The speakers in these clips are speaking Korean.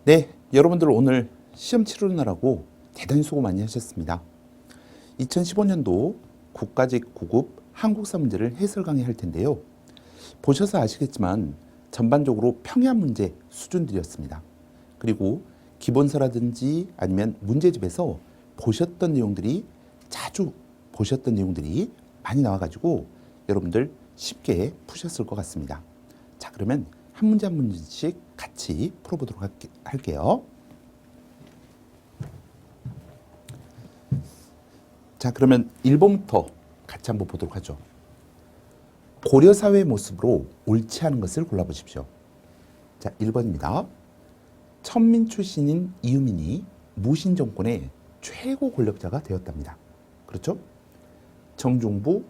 네, 여러분들 오늘 시험 치르느라고 대단히 수고 많이 하셨습니다. 2015년도 국가직 9급 한국사 문제를 해설 강의할 텐데요. 보셔서 아시겠지만 전반적으로 평이한 문제 수준들이었습니다. 그리고 기본서라든지 아니면 문제집에서 자주 보셨던 내용들이 많이 나와가지고 여러분들 쉽게 푸셨을 것 같습니다. 자, 그러면 한 문제 한 문제씩 같이 풀어보도록 할게요. 자, 그러면 1번부터 같이 한번 보도록 하죠. 고려사회의 모습으로 옳지 않은 것을 골라보십시오. 자, 1번입니다. 천민 출신인 이유민이 무신 정권의 최고 권력자가 되었답니다. 그렇죠? 정종부,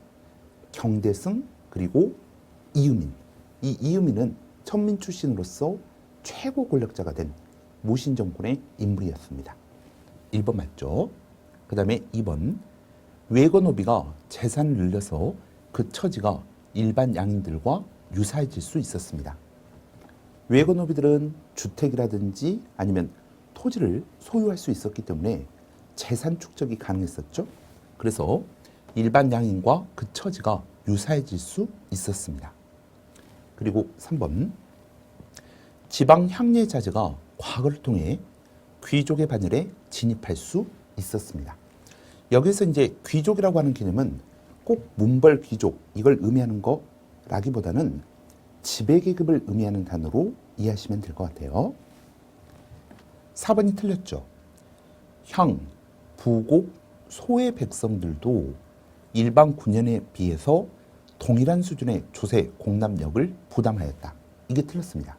경대승, 그리고 이유민. 이 이유민은 천민 출신으로서 최고 권력자가 된 무신 정권의 인물이었습니다. 1번 맞죠? 그 다음에 2번. 외거노비가 재산을 늘려서 그 처지가 일반 양인들과 유사해질 수 있었습니다. 외거노비들은 주택이라든지 아니면 토지를 소유할 수 있었기 때문에 재산 축적이 가능했었죠. 그래서 일반 양인과 그 처지가 유사해질 수 있었습니다. 그리고 3번. 지방 향례 자제가 과거를 통해 귀족의 반열에 진입할 수 있었습니다. 여기서 이제 귀족이라고 하는 개념은 꼭 문벌 귀족 이걸 의미하는 거라기보다는 지배계급을 의미하는 단어로 이해하시면 될 것 같아요. 4번이 틀렸죠. 향, 부곡, 소의 백성들도 일반 군현에 비해서 동일한 수준의 조세, 공납력을 부담하였다. 이게 틀렸습니다.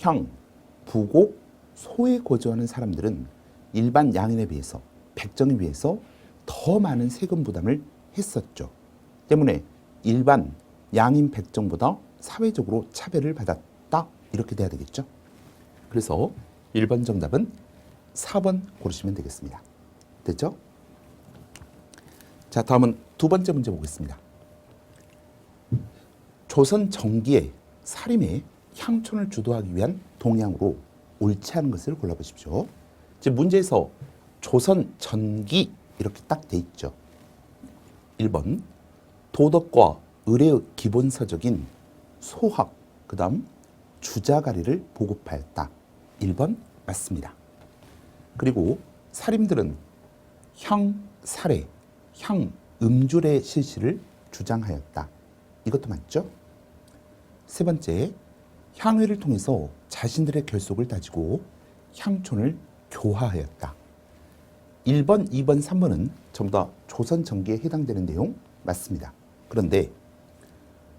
향, 부곡, 소에 거주하는 사람들은 일반 양인에 비해서, 백정에 비해서 더 많은 세금 부담을 했었죠. 때문에 일반 양인 백정보다 사회적으로 차별을 받았다. 이렇게 돼야 되겠죠. 그래서 1번 정답은 4번 고르시면 되겠습니다. 됐죠? 자, 다음은 두 번째 문제 보겠습니다. 조선 정기에 사림에 향촌을 주도하기 위한 동향으로 옳지 않은 것을 골라보십시오. 즉 문제에서 조선 전기 이렇게 딱 돼 있죠. 1번. 도덕과 의례의 기본서적인 소학, 그 다음 주자가리를 보급하였다. 1번 맞습니다. 그리고 사림들은 향사례, 향음주례 실시를 주장하였다. 이것도 맞죠? 세 번째, 향회를 통해서 자신들의 결속을 다지고 향촌을 교화하였다. 1번, 2번, 3번은 전부 다 조선 전기에 해당되는 내용 맞습니다. 그런데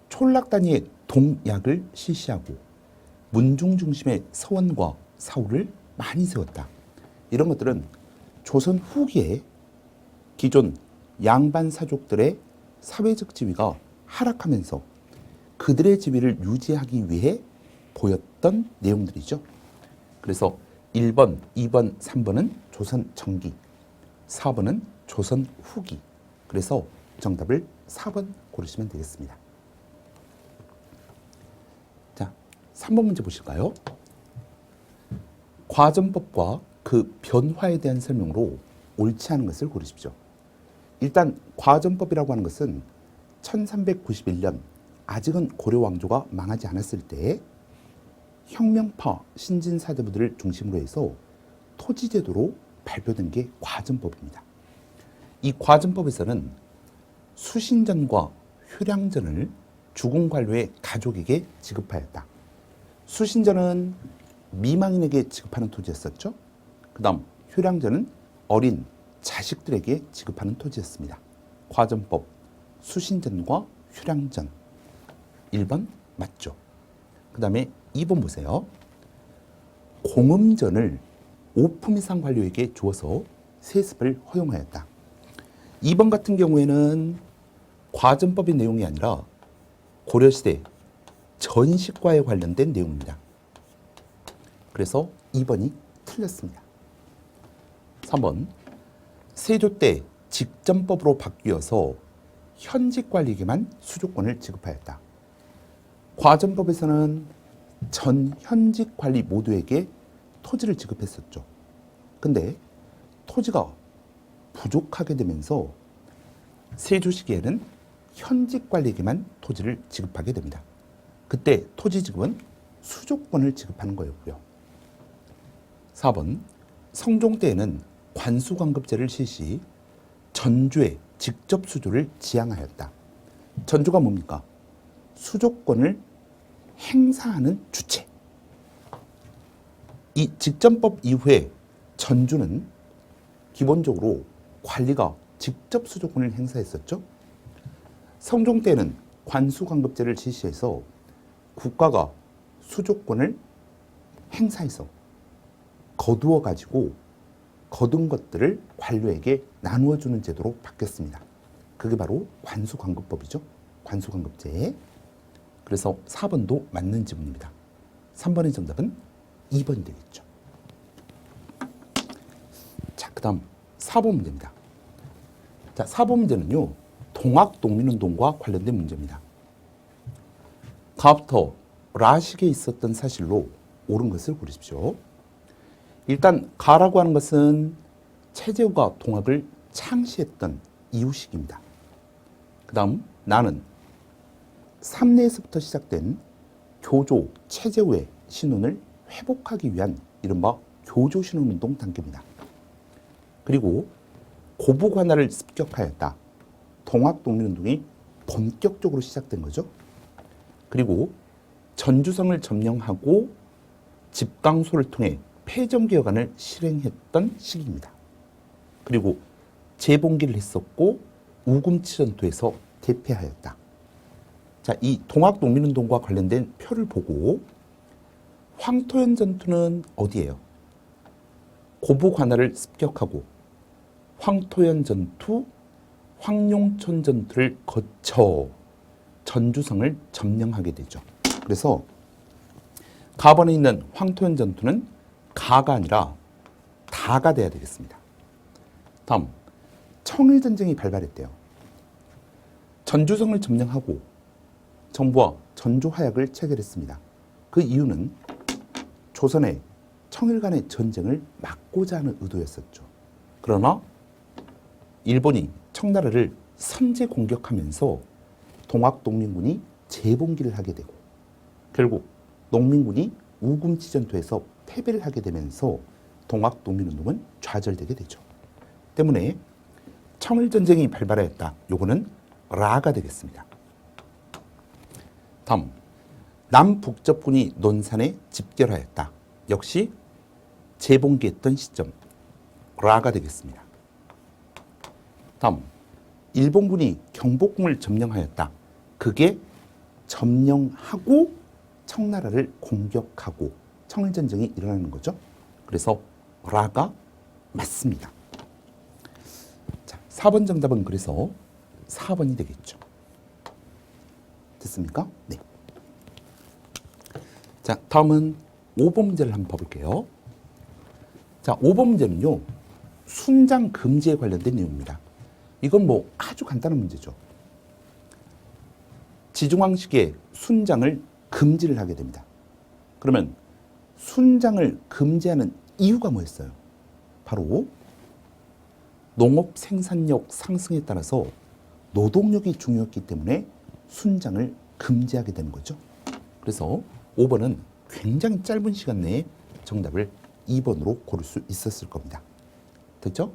촌락단위의 동약을 실시하고 문중 중심의 서원과 사후를 많이 세웠다. 이런 것들은 조선 후기에 기존 양반 사족들의 사회적 지위가 하락하면서 그들의 지위를 유지하기 위해 보였던 내용들이죠. 그래서 1번, 2번, 3번은 조선 전기, 4번은 조선 후기. 그래서 정답을 4번 고르시면 되겠습니다. 자, 3번 문제 보실까요? 과전법과 그 변화에 대한 설명으로 옳지 않은 것을 고르십시오. 일단 과전법이라고 하는 것은 1391년 아직은 고려 왕조가 망하지 않았을 때 혁명파 신진사대부들을 중심으로 해서 토지제도로 발표된 게 과전법입니다. 이 과전법에서는 수신전과 효량전을 죽은 관료의 가족에게 지급하였다. 수신전은 미망인에게 지급하는 토지였었죠. 그 다음 효량전은 어린 자식들에게 지급하는 토지였습니다. 과전법, 수신전과 효량전. 1번 맞죠. 그 다음에 2번 보세요. 공음전을 5품 이상 관료에게 주어서 세습을 허용하였다. 2번 같은 경우에는 과전법의 내용이 아니라 고려시대 전식과에 관련된 내용입니다. 그래서 2번이 틀렸습니다. 3번. 세조 때 직전법으로 바뀌어서 현직 관리에게만 수조권을 지급하였다. 과전법에서는 전 현직 관리 모두에게 토지를 지급했었죠. 근데 토지가 부족하게 되면서 세조 시기에는 현직 관리에게만 토지를 지급하게 됩니다. 그때 토지 지급은 수조권을 지급하는 거였고요. 4번, 성종 때에는 관수관급제를 실시, 전주의 직접 수조를 지향하였다. 전주가 뭡니까? 수조권을 행사하는 주체. 이 직전법 이후에 전주는 기본적으로 관리가 직접 수조권을 행사했었죠. 성종 때는 관수관급제를 실시해서 국가가 수조권을 행사해서 거두어 가지고 거둔 것들을 관료에게 나누어 주는 제도로 바뀌었습니다. 그게 바로 관수관급법이죠. 관수관급제. 그래서 4번도 맞는 지문입니다. 3번의 정답은 2번이 되겠죠. 자, 그 다음 4번 문제입니다. 자, 4번 문제는요, 동학농민운동과 관련된 문제입니다. 다음부터 라식에 있었던 사실로 옳은 것을 고르십시오. 일단 가라고 하는 것은 최재우가 동학을 창시했던 이유식입니다. 그 다음 나는 삼내에서부터 시작된 교조 최재우의 신운을 회복하기 위한 이른바 교조신운운동 단계입니다. 그리고 고부관할을 습격하였다. 동학농민운동이 본격적으로 시작된 거죠. 그리고 전주성을 점령하고 집강소를 통해 폐정개혁안을 실행했던 시기입니다. 그리고 재봉기를 했었고 우금치 전투에서 대패하였다. 자, 이 동학농민운동과 관련된 표를 보고 황토현 전투는 어디예요? 고부관할을 습격하고 황토현 전투, 황룡촌 전투를 거쳐 전주성을 점령하게 되죠. 그래서 가번에 있는 황토현 전투는 가가 아니라 다가 돼야 되겠습니다. 다음, 청일전쟁이 발발했대요. 전주성을 점령하고 정부와 전조화약을 체결했습니다. 그 이유는 조선의 청일 간의 전쟁을 막고자 하는 의도였었죠. 그러나 일본이 청나라를 선제 공격하면서 동학농민군이 재봉기를 하게 되고 결국 농민군이 우금치 전투에서 패배를 하게 되면서 동학농민운동은 좌절되게 되죠. 때문에 청일전쟁이 발발하였다. 요거는 라가 되겠습니다. 다음, 남북접군이 논산에 집결하였다. 역시 재봉기했던 시점 라가 되겠습니다. 다음, 일본군이 경복궁을 점령하였다. 그게 점령하고 청나라를 공격하고 청일전쟁이 일어나는 거죠. 그래서 라가 맞습니다. 자, 4번 정답은 그래서 4번이 되겠죠. 됐습니까? 네. 자, 다음은 5번 문제를 한번 봐볼게요. 자, 5번 문제는요, 순장 금지에 관련된 내용입니다. 이건 뭐 아주 간단한 문제죠. 지중왕 시기에 순장을 금지를 하게 됩니다. 그러면 순장을 금지하는 이유가 뭐였어요? 바로 농업 생산력 상승에 따라서 노동력이 중요했기 때문에 순장을 금지하게 되는 거죠. 그래서 5번은 굉장히 짧은 시간 내에 정답을 2번으로 고를 수 있었을 겁니다. 됐죠?